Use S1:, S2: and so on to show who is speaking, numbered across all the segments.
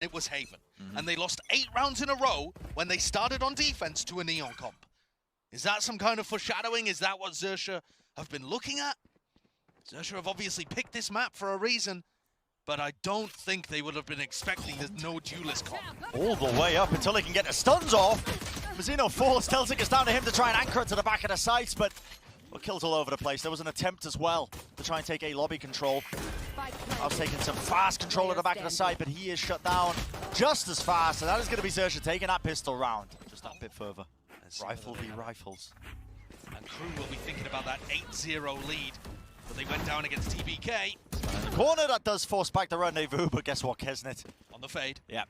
S1: it was Haven. And they lost 8 rounds in a row when they started on defense to a Neon comp. Is that some kind of foreshadowing? Is that what XERXIA have been looking at? XERXIA have obviously picked this map for a reason, but I don't think they would have been expecting there's no duelist comp.
S2: All the way up until he can get the stuns off. Mazino falls, TenZ gets down to him to try and anchor it to the back of the sights, but well, kills all over the place. There was an attempt as well to try and take a lobby control. I was taking some fast control at the back of the site, but he is shut down just as fast, and that is going to be XERXIA taking that pistol round just that bit further. Rifle v rifles.
S1: And Crws will be thinking about that 8-0 lead, but they went down against TBK.
S2: In the corner, that does force back the rendezvous, but guess what, Keznit?
S1: On the fade.
S2: Yeah,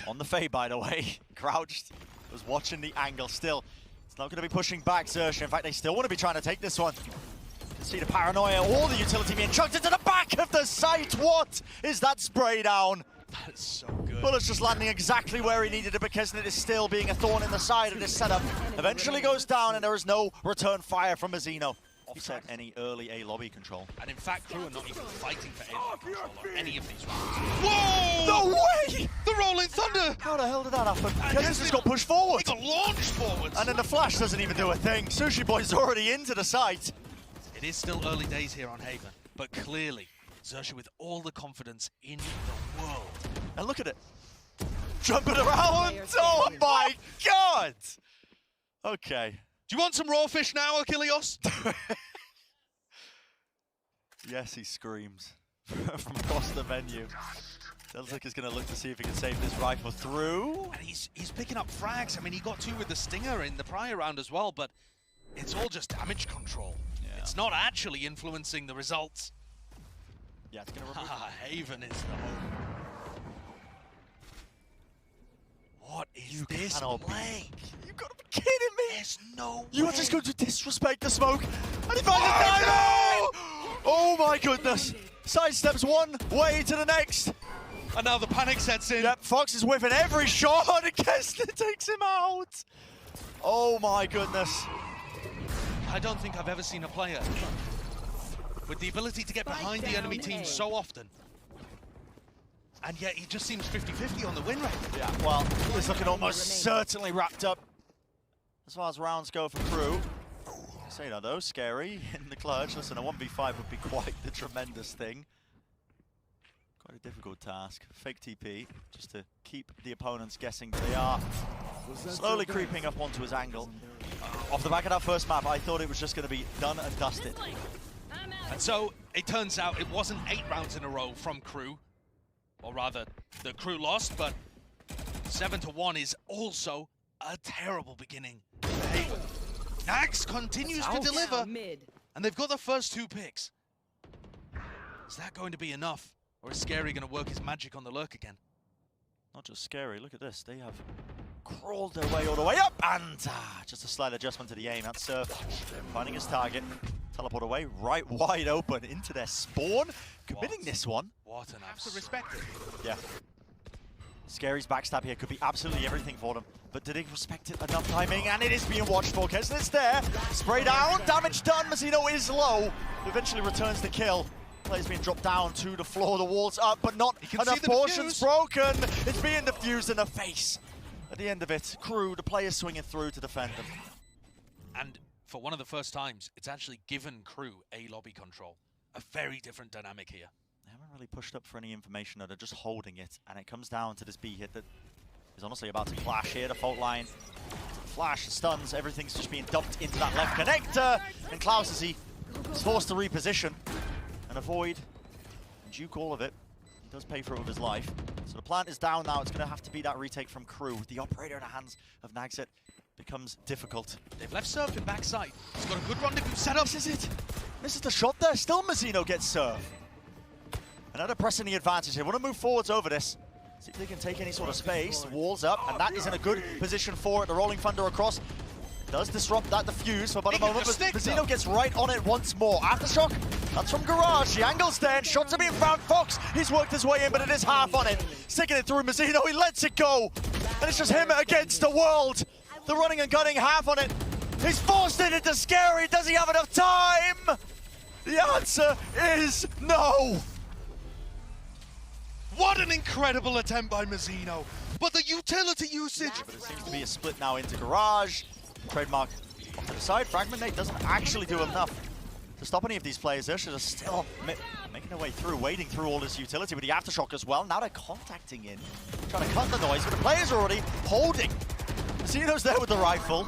S2: on the fade, by the way. Crouched, was watching the angle still. It's not going to be pushing back XERXIA. In fact, they still want to be trying to take this one. You can see the paranoia, all the utility being chucked into the back of the site. What is that spray down?
S1: That's so good.
S2: Bullet's just landing exactly where he needed it, but Keznit is still being a thorn in the side of this setup. Eventually goes down, and there is no return fire from Mazino. Offset any early A lobby control.
S1: And in fact, Crws are not even fighting for A lobby control on any of these rounds.
S2: Whoa! No way!
S1: The Rolling Thunder!
S2: How the hell did that happen? Keznit just got pushed forward.
S1: He got launched forwards.
S2: And then the flash doesn't even do a thing. Sushiboys already into the site.
S1: It is still early days here on Haven, but clearly, XERXIA with all the confidence in the world.
S2: And look at it. Jumping around! Oh my god! Okay.
S1: Do you want some raw fish now, Achilles?
S2: Yes, he screams from across the venue. Sounds like he's going to look to see if he can save this rifle through.
S1: And he's picking up frags. I mean, he got 2 with the Stinger in the prior round as well, but it's all just damage control. Yeah. It's not actually influencing the results.
S2: Yeah, it's going to remove
S1: Haven is the home. What is this play?
S2: You've got to be kidding me!
S1: There's no way.
S2: You are just going to disrespect the smoke. And he finds a dino! Oh my goodness! Sidesteps one way to the next.
S1: And now the panic sets in.
S2: Yep, foxz is whiffing every shot and Keznit takes him out. Oh my goodness.
S1: I don't think I've ever seen a player with the ability to get behind the enemy team so often. And yet he just seems 50-50 on the win rate.
S2: Yeah, well, it's looking almost certainly wrapped up as far as rounds go for Crws. Say that though, sScary in the clutch. Listen, a 1v5 would be quite the tremendous thing. Quite a difficult task. Fake TP, just to keep the opponents guessing. They are slowly creeping up onto his angle. Off the back of that first map, I thought it was just going to be done and dusted.
S1: And so, it turns out it wasn't 8 rounds in a row from Crws. Or rather, the Crws lost, but 7-1 is also a terrible beginning. Hey, Nags continues to deliver, and they've got the first 2 picks. Is that going to be enough, or is sScary going to work his magic on the lurk again?
S2: Not just sScary, look at this. They have crawled their way all the way up, and just a slight adjustment to the aim. That's Surf finding his target. Teleport away, right wide open into their spawn. Committing this one.
S1: What an absolute respect it.
S2: Yeah. sScary's backstab here could be absolutely everything for them. But did he respect it enough timing? And it is being watched for. Keznit's there. Spray down, damage done. Mazino is low. Eventually returns the kill. Player's being dropped down to the floor. The wall's up, but not enough portions broken. It's being diffused in the face. At the end of it, Crws, the player swinging through to defend them.
S1: And for one of the first times, it's actually given Crws A lobby control. A very different dynamic here.
S2: They haven't really pushed up for any information, they're just holding it. And it comes down to this B hit that is honestly about to clash here. The fault line, flash, the stuns, everything's just being dumped into that left connector. And Klaus, as he is forced to reposition and avoid and duke all of it, he does pay for it with his life. So the plant is down now. It's going to have to be that retake from Crws. The operator in the hands of NagZet becomes difficult.
S1: They've left Surf in backside. He's got a good rendezvous set up.
S2: This is it. This is the shot there. Still Mazino gets Surf. Another pressing the advantage here. Want to move forwards over this. See if they can take any sort of space. Walls up, and that is in a good position for it. The Rolling Thunder across. It does disrupt that defuse for about a moment, but Mazino gets right on it once more. Aftershock, that's from Garage. The angle's there, and shots are being found. foxz, he's worked his way in, but it is half on it. Sticking it through Mazino, he lets it go. And it's just him against the world. The running and gunning, half on it. He's forced it into sScary. Does he have enough time? The answer is no.
S1: What an incredible attempt by Mazino. But the utility usage.
S2: But it seems to be a split now into Garage. Trademark off to the side. Fragment doesn't actually do enough to stop any of these players. XERXIA are still making their way through, wading through all this utility with the Aftershock as well. Now they're contacting in, trying to cut the noise, but the players are already holding. Mazino's there with the rifle.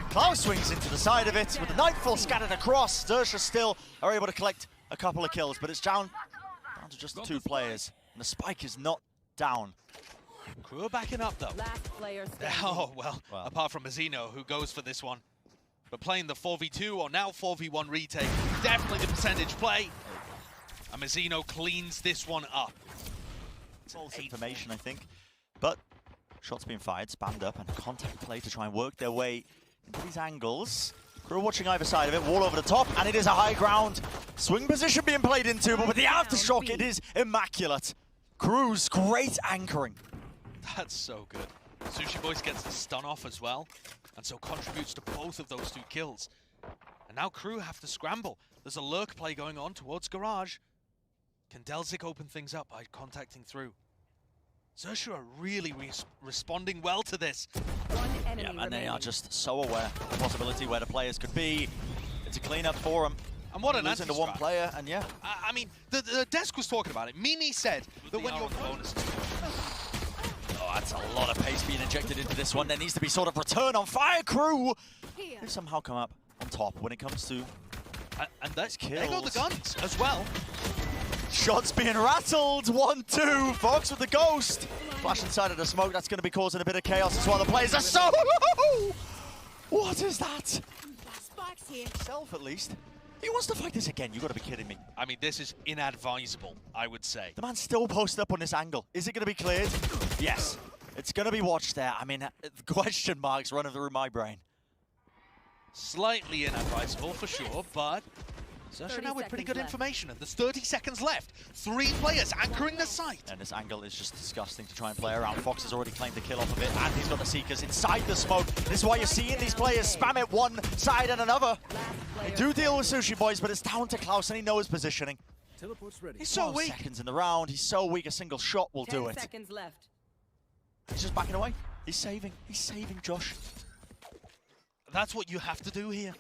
S2: Klaus swings into the side of it with the Nightfall scattered across. XERXIA still are able to collect a couple of kills, but it's down to just the 2 players. And the spike is not down.
S1: Crew are backing up though.
S3: Last player standing.
S1: Oh, well, apart from Mazino, who goes for this one. But playing the 4v2 or now 4v1 retake, definitely the percentage play. And Mazino cleans this one up.
S2: False information, I think. But shots being fired, spammed up, and contact play to try and work their way into these angles. Crew watching either side of it, wall over the top, and it is a high ground. Swing position being played into, but with the Aftershock, it is immaculate. Crws, great anchoring.
S1: That's so good. Sushiboys gets the stun off as well, and so contributes to both of those 2 kills. And now Crew have to scramble. There's a lurk play going on towards Garage. Can delzik open things up by contacting through? XERXIA are really responding well to this.
S2: Yeah, and they are just so aware of the possibility where the players could be. It's a cleanup for them.
S1: And what an
S2: losing to 1 player, and yeah.
S1: I mean, the desk was talking about it. Mimi said that when you're bonus.
S2: Oh, that's a lot of pace being injected into this one. There needs to be sort of return on fire. Crew they somehow come up on top when it comes to
S1: and that's
S2: kills.
S1: There go the guns as well.
S2: Shots being rattled. 1-2. foxz with the ghost. Flash inside of the smoke. That's going to be causing a bit of chaos as well. The players are so. What is that?
S3: Spike's here.
S2: Self at least. He wants to fight this again. You got to be kidding me.
S1: I mean, this is inadvisable, I would say.
S2: The man's still posted up on this angle. Is it going to be cleared? Yes. It's going to be watched there. I mean, question marks running through my brain.
S1: Slightly inadvisable for sure, but XERXIA now with pretty good information, and there's 30 seconds left. 3 players anchoring the site.
S2: And this angle is just disgusting to try and play around. foxz has already claimed the kill off of it, and he's got the Seekers inside the smoke. This is why you're seeing these players spam it one side and another. They do deal with Sushiboys, but it's down to Klaus, and he knows positioning.
S4: Teleport's ready.
S1: He's so weak.
S2: Seconds in the round. He's so weak, a single shot will do it.
S3: 10 seconds left.
S2: He's just backing away. He's saving. He's saving Josh.
S1: That's what you have to do here.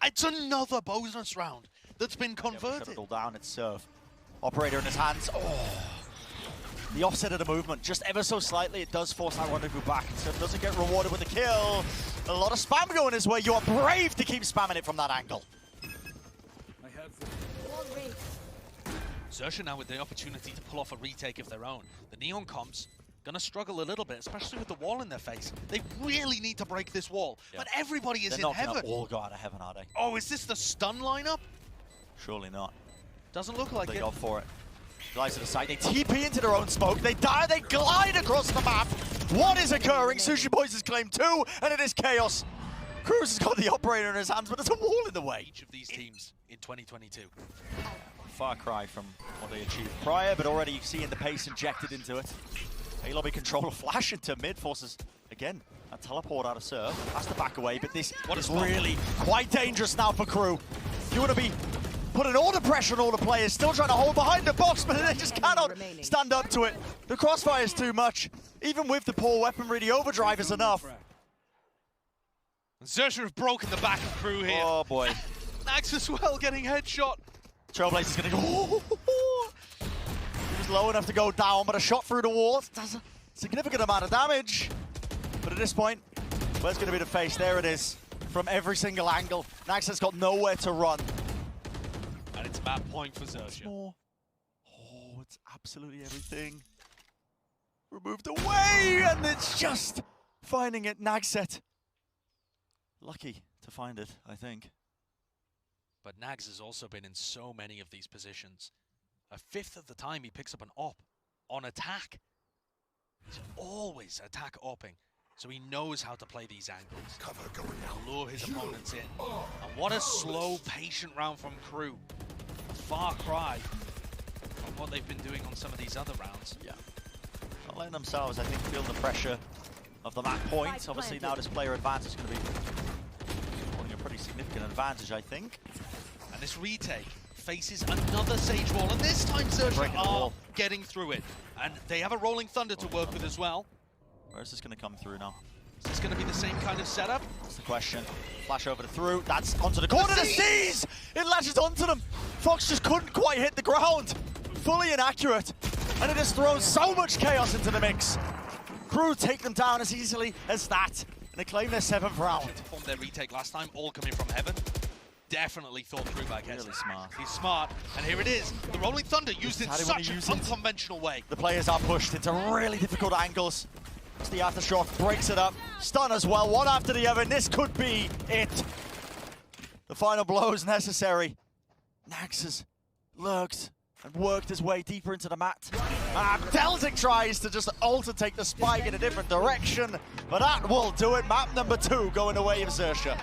S1: It's another bonus round that's been converted.
S2: Shut it all down. It's serve. Operator in his hands. Oh. The offset of the movement, just ever so slightly, it does force that one to go back. So it doesn't get rewarded with the kill. A lot of spam going his way. You are brave to keep spamming it from that angle.
S4: I have
S1: XERXIA now with the opportunity to pull off a retake of their own. The Neon comps gonna struggle a little bit, especially with the wall in their face. They really need to break this wall, but everybody is in heaven.
S2: They're not gonna all go out of heaven, are they?
S1: Oh, is this the stun lineup?
S2: Surely not.
S1: Doesn't look like
S2: They
S1: it.
S2: go for it. Guys to the side, they TP into their own smoke, they die, they glide across the map. What is occurring? Sushiboys has claimed 2, and it is chaos. Crws has got the operator in his hands, but there's a wall in the way.
S1: Each of these teams in 2022.
S2: Far cry from what they achieved prior, but already you see the pace injected into it. A-lobby controller flash into mid, forces, again, a teleport out of serve. Has to back away, but this is really quite dangerous now for Crew. You want to be putting all the pressure on all the players, still trying to hold behind the box, but they just cannot stand up to it. The crossfire is too much. Even with the poor weaponry, the overdrive is enough.
S1: XERXIA have broken the back of Crew here.
S2: Oh boy.
S1: Nags as well getting headshot.
S2: Trailblazer's gonna go. He was low enough to go down, but a shot through the wall does a significant amount of damage. But at this point, where's gonna be the face? There it is. From every single angle. NagZet's got nowhere to run.
S1: And it's map point for XERXIA.
S2: Oh, it's absolutely everything. Removed away, and it's just finding it. NagZet. Lucky to find it, I think.
S1: But Nags has also been in so many of these positions. A fifth of the time he picks up an op on attack. He's always attack opping, so he knows how to play these angles.
S4: cover going out.
S1: Lure his opponents in. And what a slow, patient round from Crew. A far cry from what they've been doing on some of these other rounds.
S2: Yeah. Not letting themselves, I think, feel the pressure of the map point. Obviously now this player advantage is going to be holding a pretty significant advantage, I think.
S1: And this retake, faces another Sage Wall, and this time XERXIA
S2: Breaking the
S1: are
S2: wall.
S1: getting through it. And they have a Rolling Thunder to work with as well.
S2: Where is this going to come through now?
S1: Is this going to be the same kind of setup?
S2: That's the question. Flash over to through. That's onto the corner. The C's! It latches onto them. foxz just couldn't quite hit the ground. Fully inaccurate. And it just throws so much chaos into the mix. Crws take them down as easily as that. And they claim their 7th round.
S1: From their retake last time, all coming from heaven. Definitely thought through by Keznit.
S2: Really smart.
S1: He's smart, and here it is. The Rolling Thunder used in
S2: how they wanna
S1: such an
S2: use it.
S1: unconventional way.
S2: The players are pushed into really difficult angles. It's the aftershock, breaks it up. Stun as well, one after the other. This could be it. The final blow is necessary. NagZet has lurked and worked his way deeper into the mat. TenZ tries to just ult and take the spike in a different direction, but that will do it. Map number 2 going away of XERXIA.